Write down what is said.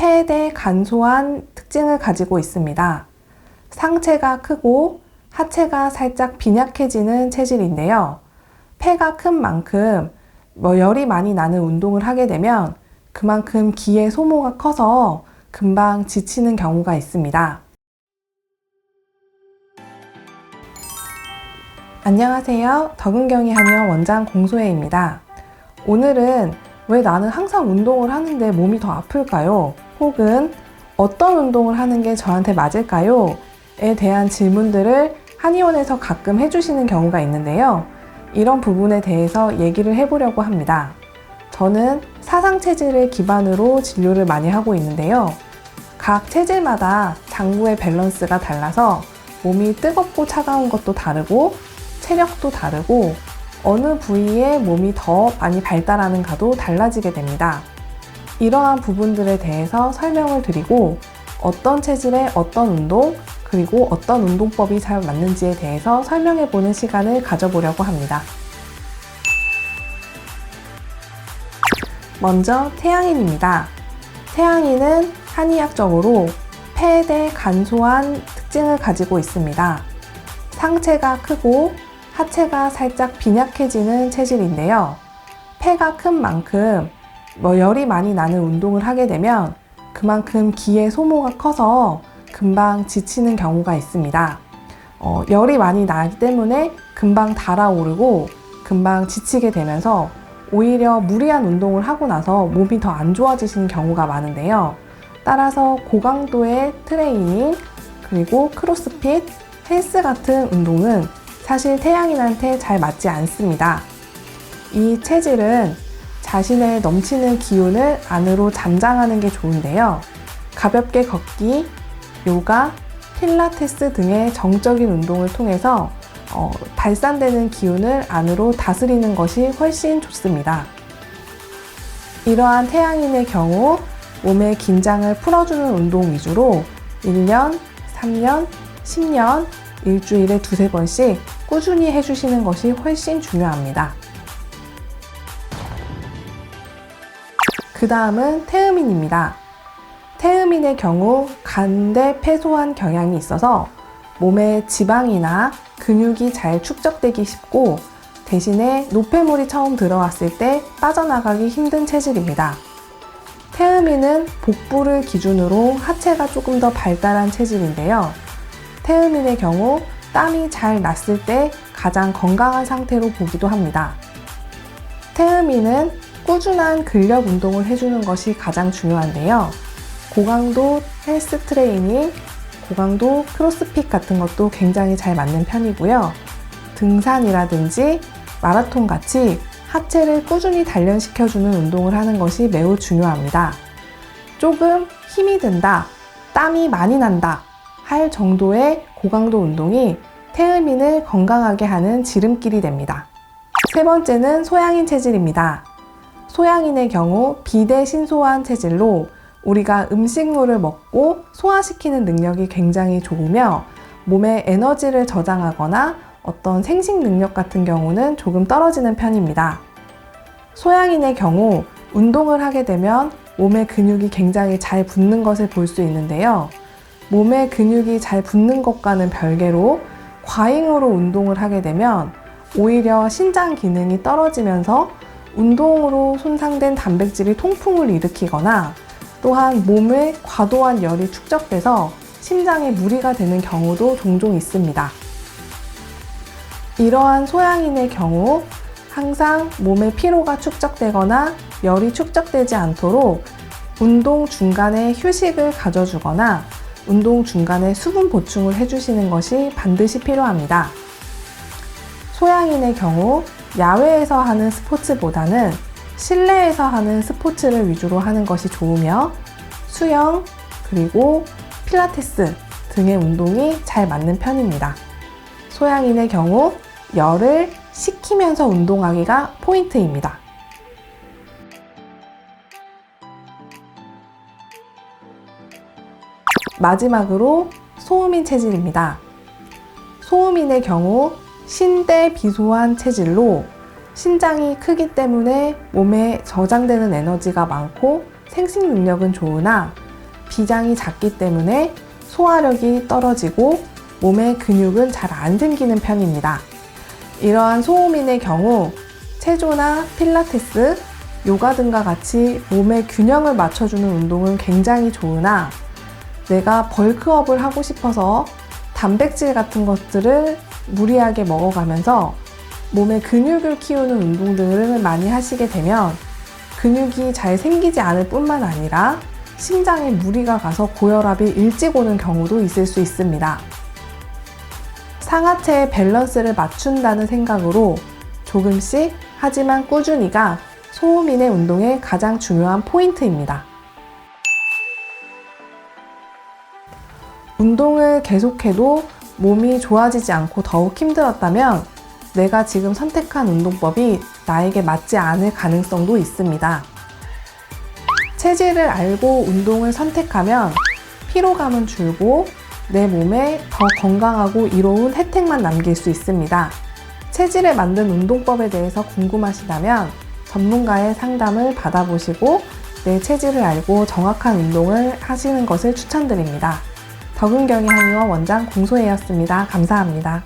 폐대 간소한 특징을 가지고 있습니다. 상체가 크고 하체가 살짝 빈약해지는 체질인데요. 폐가 큰 만큼 열이 많이 나는 운동을 하게 되면 그만큼 기의 소모가 커서 금방 지치는 경우가 있습니다. 안녕하세요. 덕은경이 한의원 원장 공소혜입니다. 오늘은 왜 나는 항상 운동을 하는데 몸이 더 아플까요? 혹은 어떤 운동을 하는 게 저한테 맞을까요? 에 대한 질문들을 한의원에서 가끔 해주시는 경우가 있는데요. 이런 부분에 대해서 얘기를 해보려고 합니다. 저는 사상체질을 기반으로 진료를 많이 하고 있는데요. 각 체질마다 장부의 밸런스가 달라서 몸이 뜨겁고 차가운 것도 다르고 체력도 다르고 어느 부위에 몸이 더 많이 발달하는가도 달라지게 됩니다. 이러한 부분들에 대해서 설명을 드리고 어떤 체질에 어떤 운동 그리고 어떤 운동법이 잘 맞는지에 대해서 설명해보는 시간을 가져보려고 합니다. 먼저 태양인입니다. 태양인은 한의학적으로 폐대 간소한 특징을 가지고 있습니다. 상체가 크고 하체가 살짝 빈약해지는 체질인데요. 폐가 큰 만큼 열이 많이 나는 운동을 하게 되면 그만큼 기의 소모가 커서 금방 지치는 경우가 있습니다. 열이 많이 나기 때문에 금방 달아오르고 금방 지치게 되면서 오히려 무리한 운동을 하고 나서 몸이 더 안 좋아지시는 경우가 많은데요. 따라서 고강도의 트레이닝 그리고 크로스핏, 헬스 같은 운동은 사실 태양인한테 잘 맞지 않습니다. 이 체질은 자신의 넘치는 기운을 안으로 잠장하는 게 좋은데요. 가볍게 걷기, 요가, 필라테스 등의 정적인 운동을 통해서 발산되는 기운을 안으로 다스리는 것이 훨씬 좋습니다. 이러한 태양인의 경우 몸의 긴장을 풀어주는 운동 위주로 1년, 3년, 10년, 일주일에 2-3번씩 꾸준히 해주시는 것이 훨씬 중요합니다. 그 다음은 태음인입니다. 태음인의 경우 간대 폐소한 경향이 있어서 몸에 지방이나 근육이 잘 축적되기 쉽고 대신에 노폐물이 처음 들어왔을 때 빠져나가기 힘든 체질입니다. 태음인은 복부를 기준으로 하체가 조금 더 발달한 체질인데요. 태음인의 경우 땀이 잘 났을 때 가장 건강한 상태로 보기도 합니다. 태음인은 꾸준한 근력 운동을 해주는 것이 가장 중요한데요. 고강도 헬스 트레이닝, 고강도 크로스핏 같은 것도 굉장히 잘 맞는 편이고요. 등산이라든지 마라톤 같이 하체를 꾸준히 단련시켜주는 운동을 하는 것이 매우 중요합니다. 조금 힘이 든다, 땀이 많이 난다 할 정도의 고강도 운동이 태음인을 건강하게 하는 지름길이 됩니다. 세 번째는 소양인 체질입니다. 소양인의 경우 비대신소한 체질로 우리가 음식물을 먹고 소화시키는 능력이 굉장히 좋으며 몸의 에너지를 저장하거나 어떤 생식 능력 같은 경우는 조금 떨어지는 편입니다. 소양인의 경우 운동을 하게 되면 몸의 근육이 굉장히 잘 붙는 것을 볼 수 있는데요. 몸의 근육이 잘 붙는 것과는 별개로 과잉으로 운동을 하게 되면 오히려 신장 기능이 떨어지면서 운동으로 손상된 단백질이 통풍을 일으키거나 또한 몸에 과도한 열이 축적돼서 심장에 무리가 되는 경우도 종종 있습니다. 이러한 소양인의 경우 항상 몸에 피로가 축적되거나 열이 축적되지 않도록 운동 중간에 휴식을 가져주거나 운동 중간에 수분 보충을 해주시는 것이 반드시 필요합니다. 소양인의 경우 야외에서 하는 스포츠보다는 실내에서 하는 스포츠를 위주로 하는 것이 좋으며 수영 그리고 필라테스 등의 운동이 잘 맞는 편입니다. 소양인의 경우 열을 식히면서 운동하기가 포인트입니다. 마지막으로 소음인 체질입니다. 소음인의 경우 신대비소한 체질로 신장이 크기 때문에 몸에 저장되는 에너지가 많고 생식 능력은 좋으나 비장이 작기 때문에 소화력이 떨어지고 몸에 근육은 잘 안 생기는 편입니다. 이러한 소음인의 경우 체조나 필라테스, 요가 등과 같이 몸의 균형을 맞춰주는 운동은 굉장히 좋으나 내가 벌크업을 하고 싶어서 단백질 같은 것들을 무리하게 먹어가면서 몸의 근육을 키우는 운동들을 많이 하시게 되면 근육이 잘 생기지 않을 뿐만 아니라 심장에 무리가 가서 고혈압이 일찍 오는 경우도 있을 수 있습니다. 상하체의 밸런스를 맞춘다는 생각으로 조금씩 하지만 꾸준히가 소음인의 운동의 가장 중요한 포인트입니다. 운동을 계속해도 몸이 좋아지지 않고 더욱 힘들었다면 내가 지금 선택한 운동법이 나에게 맞지 않을 가능성도 있습니다. 체질을 알고 운동을 선택하면 피로감은 줄고 내 몸에 더 건강하고 이로운 혜택만 남길 수 있습니다. 체질에 맞는 운동법에 대해서 궁금하시다면 전문가의 상담을 받아보시고 내 체질을 알고 정확한 운동을 하시는 것을 추천드립니다. 덕은경의 한의원 원장 공소혜였습니다. 감사합니다.